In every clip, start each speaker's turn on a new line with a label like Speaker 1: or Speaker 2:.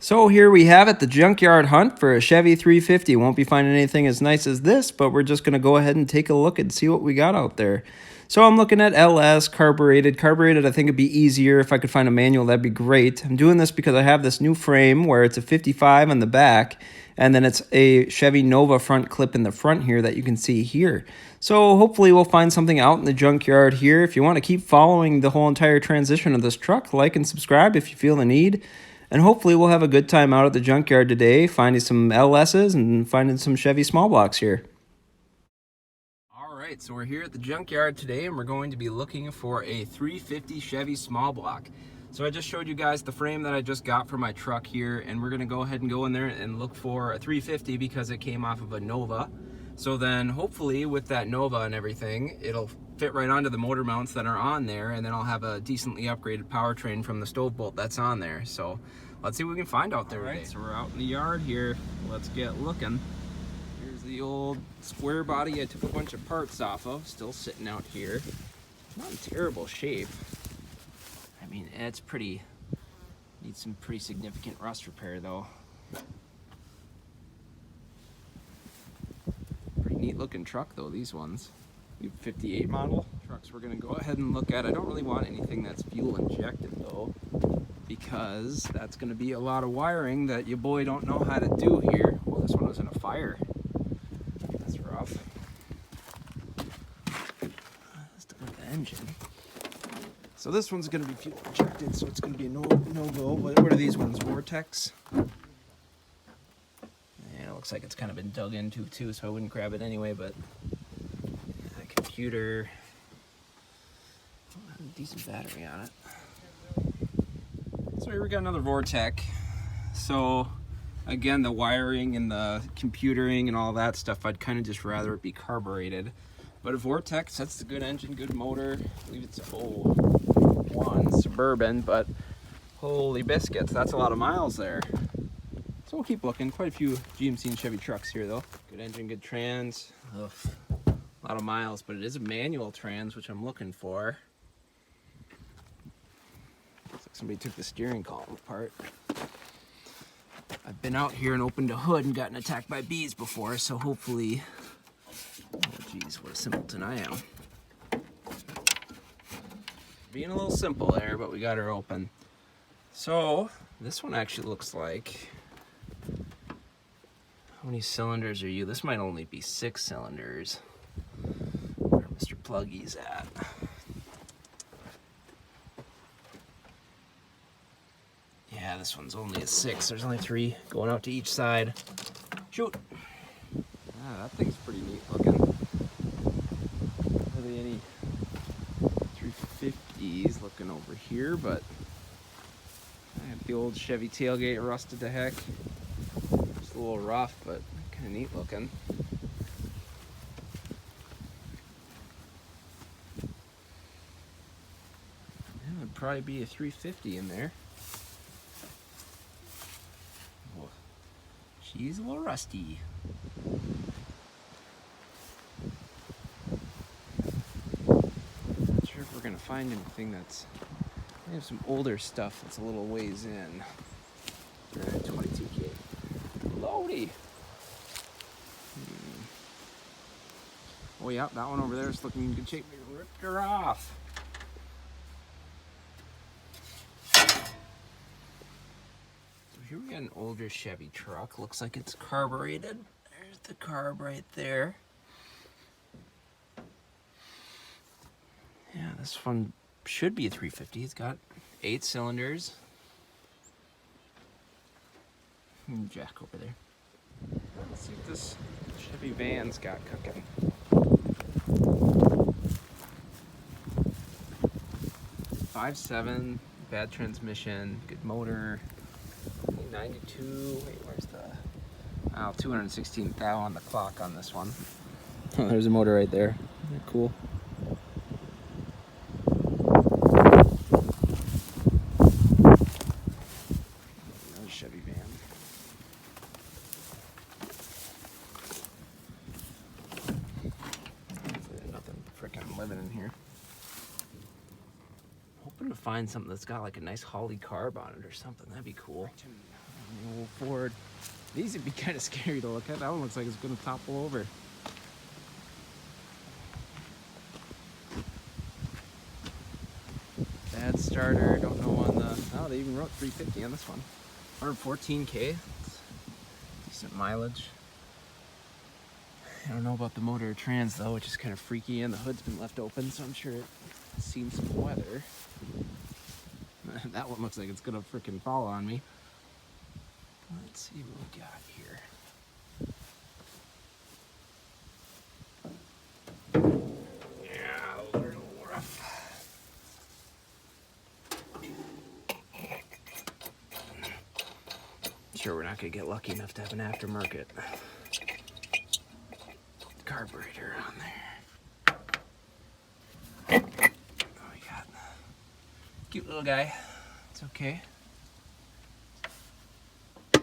Speaker 1: So here we have it, the junkyard hunt for a Chevy 350. Won't be finding anything as nice as this, but we're just going to go ahead and take a look and see what we got out there. So I'm looking at LS, carbureted. Carbureted, I think it'd be easier. If I could find a manual, that'd be great. I'm doing this because I have this new frame where it's a 55 on the back, and then it's a Chevy Nova front clip in the front here that you can see here. So hopefully we'll find something out in the junkyard here. If you want to keep following the whole entire transition of this truck, like and subscribe if you feel the need. And hopefully we'll have a good time out at the junkyard today, finding some LSs and finding some Chevy small blocks here. All right, so we're here at the junkyard today, and we're going to be looking for a 350 Chevy small block. So I just showed you guys the frame that I just got for my truck here, and we're gonna go ahead and go in there and look for a 350 because it came off of a Nova. So then hopefully with that Nova and everything, it'll fit right onto the motor mounts that are on there, and then I'll have a decently upgraded powertrain from the stove bolt that's on there. So let's see what we can find out there. All right, so we're out in the yard here. Let's get looking. Here's the old square body I took a bunch of parts off of, still sitting out here. Not in terrible shape. I mean, it's pretty, needs some pretty significant rust repair though. Pretty neat looking truck though, these ones. 58 model trucks we're gonna go ahead and look at. I don't really want anything that's fuel injected though, because that's gonna be a lot of wiring that you boy don't know how to do here. Well, this one was in a fire. That's rough. Let's look at the engine. So this one's gonna be fuel injected, so it's gonna be a no-go. What are these ones, Vortecs? Yeah, it looks like it's kind of been dug into too, so I wouldn't grab it anyway, but yeah, computer, decent battery on it. So here we got another Vortec. So again, the wiring and the computering and all that stuff, I'd kind of just rather it be carbureted. But a Vortec, that's a good engine, good motor. I believe it's a 01 Suburban, but holy biscuits, that's a lot of miles there. So we'll keep looking. Quite a few GMC and Chevy trucks here though. Good engine, good trans. Ugh, a lot of miles, but it is a manual trans, which I'm looking for. Looks like somebody took the steering column apart. I've been out here and opened a hood and gotten attacked by bees before, so hopefully... Oh geez, what a simpleton I am. Being a little simple there, but we got her open. So, this one actually looks like... How many cylinders are you? This might only be 6 cylinders. Where Mr. Pluggy's at. Yeah, this one's only a 6. There's only 3 going out to each side. Shoot! Ah, that thing's pretty neat looking. Not really any 350s looking over here, but I have the old Chevy tailgate rusted to heck. It's a little rough, but kind of neat looking. That would probably be a 350 in there. Oh, she's a little rusty. Not sure if we're gonna find anything that's... We have some older stuff that's a little ways in. 22K. Loady. Oh yeah, that one over there is looking in good shape. We ripped her off. So here we got an older Chevy truck. Looks like it's carbureted. There's the carb right there. Yeah, this one should be a 350. It's got 8 cylinders. Jack over there. Let's see what this Chevy van's got cooking. 5.7, bad transmission, good motor. 92. Wait, where's the? Oh, 216 thou on the clock on this one. Oh, there's a motor right there. Isn't that cool? Another Chevy van. Nothing freaking living in here. Hoping to find something that's got like a nice Holly carb on it or something. That'd be cool. Ford. These would be kind of scary to look at. That one looks like it's going to topple over. Bad starter. Don't know on the... Oh, they even wrote 350 on this one. 114K. Decent mileage. I don't know about the motor or trans though, which is kind of freaky, and the hood's been left open, so I'm sure it's seen some weather. That one looks like it's gonna freaking fall on me. Let's see what we got here. Yeah, those are a little rough. Sure, we're not gonna get lucky enough to have an aftermarket carburetor on there. Oh, we got cute little guy. It's okay. Yeah,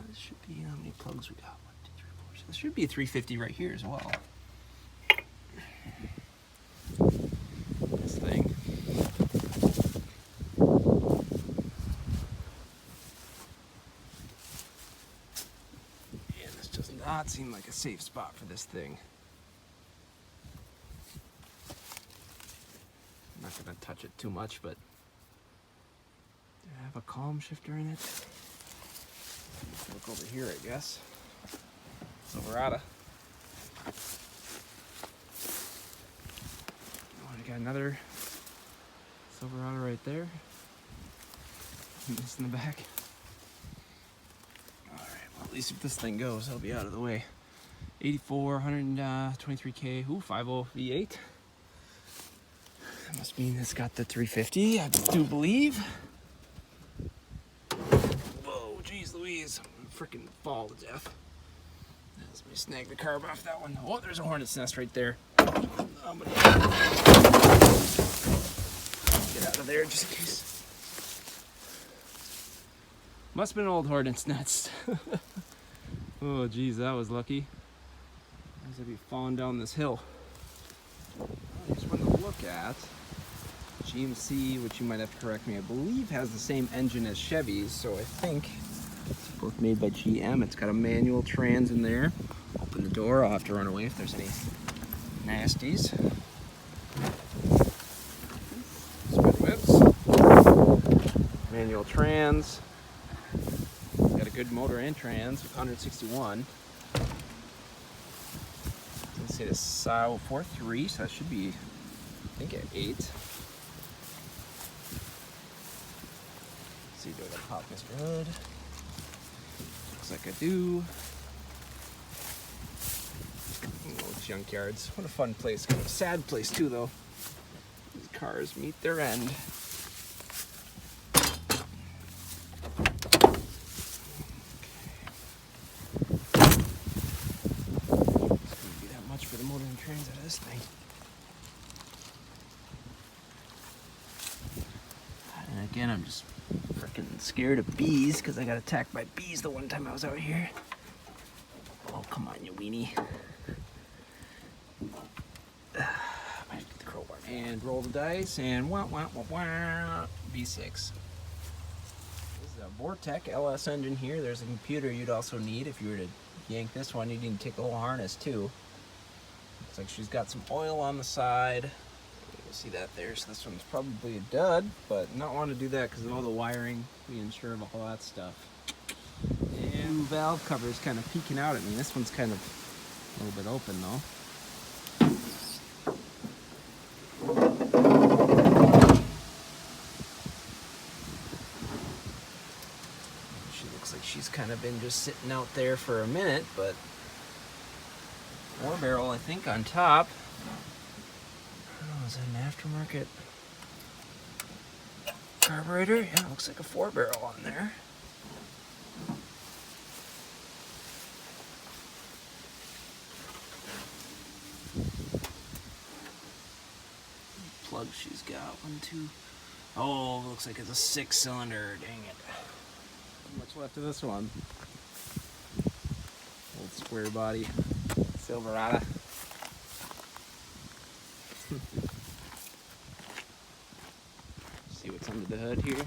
Speaker 1: this should be, how many plugs we got? 1, 2, 3, 4. So this should be a 350 right here as well. This thing. Not seem like a safe spot for this thing. I'm not gonna touch it too much, but do I have a column shifter in it? Look over here, I guess. Silverado. Oh, I got another Silverado right there. This in the back. At least if this thing goes, it'll be out of the way. 84, 123K, ooh, 5.0 V8. That must mean it's got the 350, I do believe. Whoa, geez Louise, I'm gonna freaking fall to death. Let me snag the carb off that one. Oh, there's a hornet's nest right there. I'm gonna get out of there just in case. Must have been an old hornet's nest. Oh geez, that was lucky. As I'd be falling down this hill. Here's one to look at. GMC, which you might have to correct me, I believe has the same engine as Chevy's, so I think it's both made by GM. It's got a manual trans in there. Open the door, I'll have to run away if there's any nasties. Spin whips. Manual trans. Got a good motor and trans with 161. Let's say this 4.3, so that should be, I think, at 8. Let's see, do I gotta pop Mr. Hood? Looks like I do. Oh, junkyards. What a fun place. Kind of a sad place too, though. These cars meet their end. Out of this thing. And again, I'm just freaking scared of bees because I got attacked by bees the one time I was out here. Oh, come on, you weenie. Might have to get the crowbar. And roll the dice and wah wah wah wah. V6. This is a Vortec LS engine here. There's a computer you'd also need if you were to yank this one. You'd need to take the whole harness too. Looks like she's got some oil on the side. You can see that there. So this one's probably a dud, but not want to do that because of all the wiring, being sure of all that stuff. And valve cover is kind of peeking out at me. This one's kind of a little bit open though. She looks like she's kind of been just sitting out there for a minute, but 4-barrel, I think, on top. Oh, is that an aftermarket carburetor? Yeah, it looks like a 4-barrel on there. Plug she's got. 1, 2. Oh, looks like it's a 6-cylinder. Dang it. How much left of this one? Old square body. Silverado. See what's under the hood here.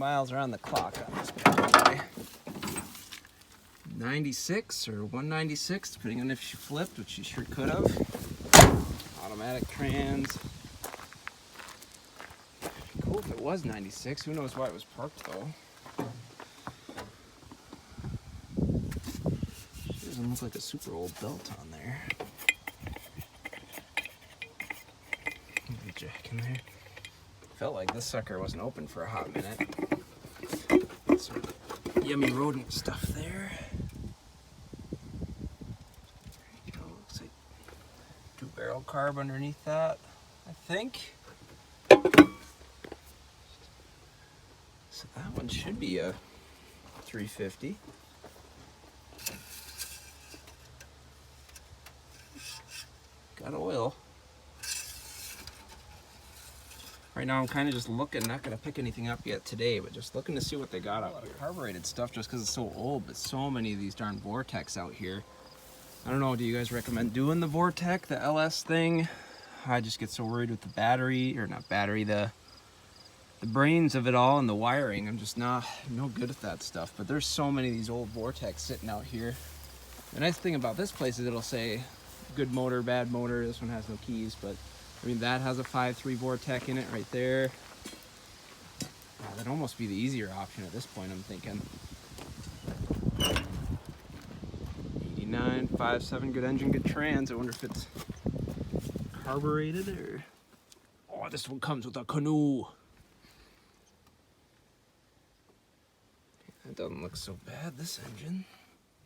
Speaker 1: miles are on the clock on this bad boy. 96 or 196, depending on if she flipped, which she sure could have. Automatic trans. Cool if it was 96. Who knows why it was parked though. She doesn't look like a super old belt on there. Maybe a jack in there. Felt like this sucker wasn't open for a hot minute. Some yummy rodent stuff there. There you go. Looks like 2-barrel carb underneath that, I think. So that one should be a 350. Got oil. Right now I'm kind of just looking, not going to pick anything up yet today, but just looking to see what they got out here. Carbureted stuff just because it's so old, but so many of these darn Vortecs out here. I don't know, do you guys recommend doing the Vortec, the LS thing? I just get so worried with the battery, or not battery, the brains of it all and the wiring. I'm just no good at that stuff, but there's so many of these old Vortecs sitting out here. The nice thing about this place is it'll say good motor, bad motor. This one has no keys, but I mean, that has a 5.3 Vortec in it right there. That'd almost be the easier option at this point, I'm thinking. 89, 5.7, good engine, good trans. I wonder if it's carbureted or... Oh, this one comes with a canoe. That doesn't look so bad, this engine.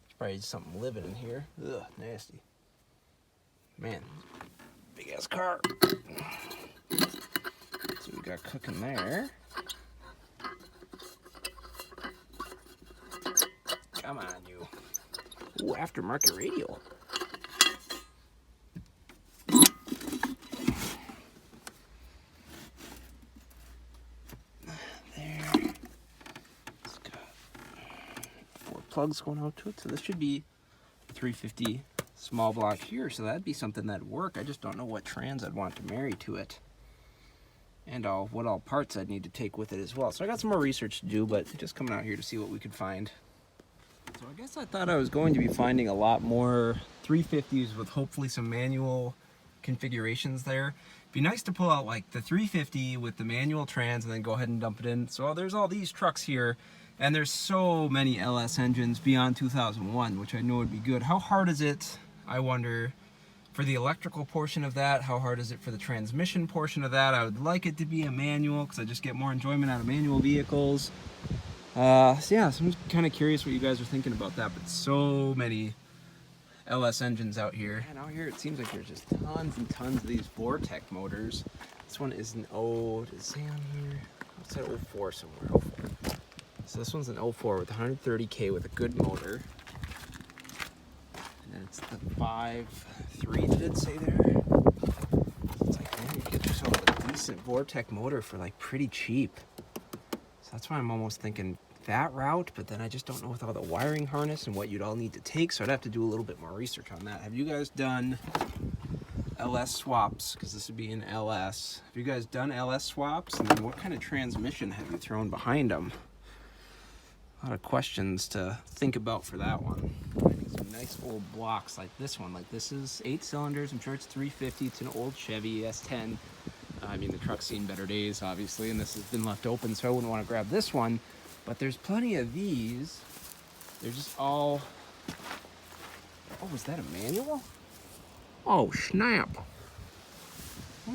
Speaker 1: It's probably something living in here. Ugh, nasty. Man. Big ass car. So we got cooking there. Come on, you. Ooh, aftermarket radio. There. It's got 4 plugs going out to it, so this should be 350. Small block here, so that'd be something that'd work. I just don't know what trans I'd want to marry to it, and what all parts I'd need to take with it as well. So I got some more research to do, but just coming out here to see what we could find. So I guess I thought I was going to be finding a lot more 350s with hopefully some manual configurations there. It'd be nice to pull out like the 350 with the manual trans and then go ahead and dump it in. So there's all these trucks here, and there's so many LS engines beyond 2001, which I know would be good. How hard is it, I wonder, for the electrical portion of that? How hard is it for the transmission portion of that? I would like it to be a manual because I just get more enjoyment out of manual vehicles. So yeah, so I'm kind of curious what you guys are thinking about that, but so many LS engines out here. And out here it seems like there's just tons and tons of these Vortec motors. This one is an does it say on here? It's at 04 somewhere, 04. So this one's an 04 with 130K with a good motor. And it's the 5.3, did it say there? It's like, man, you get yourself a decent Vortec motor for like pretty cheap. So that's why I'm almost thinking that route, but then I just don't know with all the wiring harness and what you'd all need to take, so I'd have to do a little bit more research on that. Have you guys done LS swaps? Because this would be an LS. Have you guys done LS swaps? And then what kind of transmission have you thrown behind them? A lot of questions to think about for that one. Some nice old blocks like this one. Like this is 8 cylinders. I'm sure it's 350. It's an old Chevy S10. I mean, the truck's seen better days, obviously, and this has been left open, so I wouldn't want to grab this one. But there's plenty of these. They're just all... Oh, was that a manual? Oh, snap. The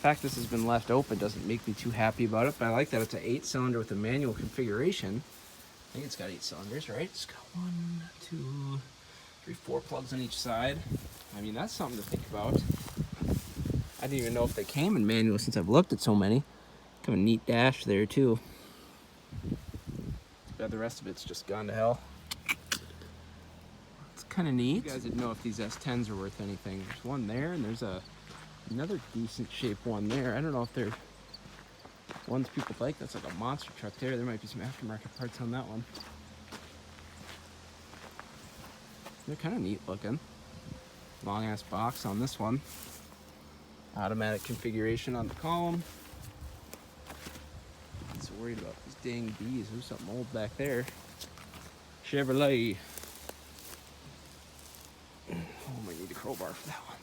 Speaker 1: fact this has been left open doesn't make me too happy about it, but I like that it's an 8-cylinder with a manual configuration. I think it's got 8 cylinders, right? It's got 1, 2, 3, 4 plugs on each side. I mean, that's something to think about. I didn't even know if they came in manual since I've looked at so many. Kind of a neat dash there, too. The rest of it's just gone to hell. It's kind of neat. You guys didn't know if these S10s are worth anything. There's one there, and there's another decent shaped one there. I don't know if they're ones people like. That's like a monster truck there. There might be some aftermarket parts on that one. They're kind of neat looking. Long ass box on this one. Automatic configuration on the column. worried about these dang bees. There's something old back there. Chevrolet. Oh, I might need a crowbar for that one.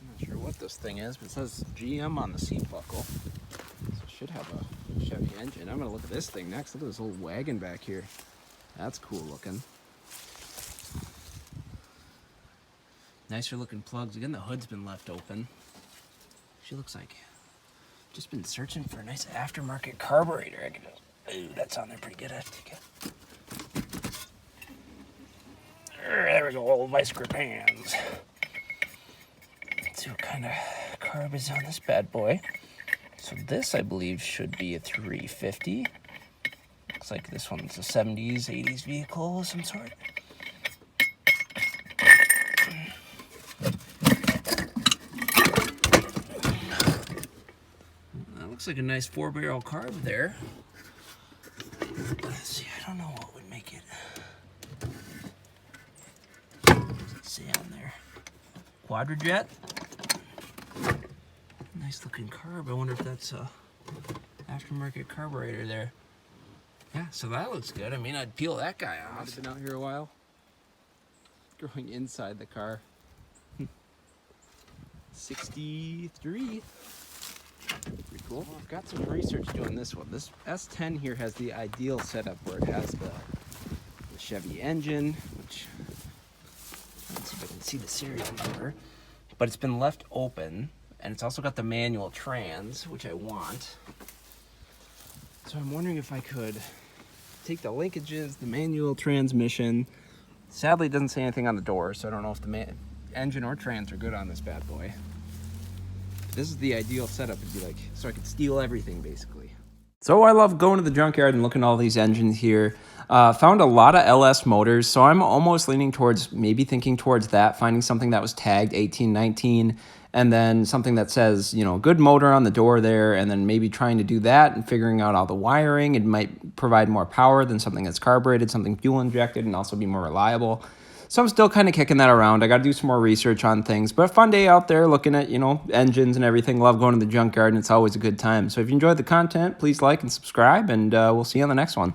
Speaker 1: I'm not sure what this thing is, but it says GM on the seat buckle. So it should have a Chevy engine. I'm gonna look at this thing next. Look at this old wagon back here. That's cool looking. Nicer looking plugs. Again, the hood's been left open. She looks like just been searching for a nice aftermarket carburetor. I can just, ooh, that's on there pretty good. I have to take it. There we go, old vice grip hands. Let's see what kind of carb is on this bad boy. So this, I believe, should be a 350. Looks like this one's a 70s, 80s vehicle of some sort. That looks like a nice 4-barrel carb there. Let's see, I don't know what would make it. Let's see on there. Quadrajet. Nice looking carb. I wonder if that's a aftermarket carburetor there. Yeah, so that looks good. I mean, I'd peel that guy off. I've been out here a while. Growing inside the car. 63. Pretty cool. Well, I've got some research doing this one. This S10 here has the ideal setup where it has the Chevy engine, which, let's see if I can see the serial number, but it's been left open, and it's also got the manual trans, which I want. So I'm wondering if I could take the linkages, the manual transmission. Sadly, it doesn't say anything on the door, so I don't know if the engine or trans are good on this bad boy. This is the ideal setup. It'd be like, so I could steal everything, basically. So I love going to the junkyard and looking at all these engines here. Found a lot of LS motors, so I'm almost leaning towards maybe thinking towards that, finding something that was tagged 1819, and then something that says, you know, good motor on the door there, and then maybe trying to do that and figuring out all the wiring. It might provide more power than something that's carbureted, something fuel injected, and also be more reliable. So I'm still kind of kicking that around. I got to do some more research on things, but a fun day out there looking at, you know, engines and everything. Love going to the junkyard, and it's always a good time. So if you enjoyed the content, please like and subscribe, and we'll see you on the next one.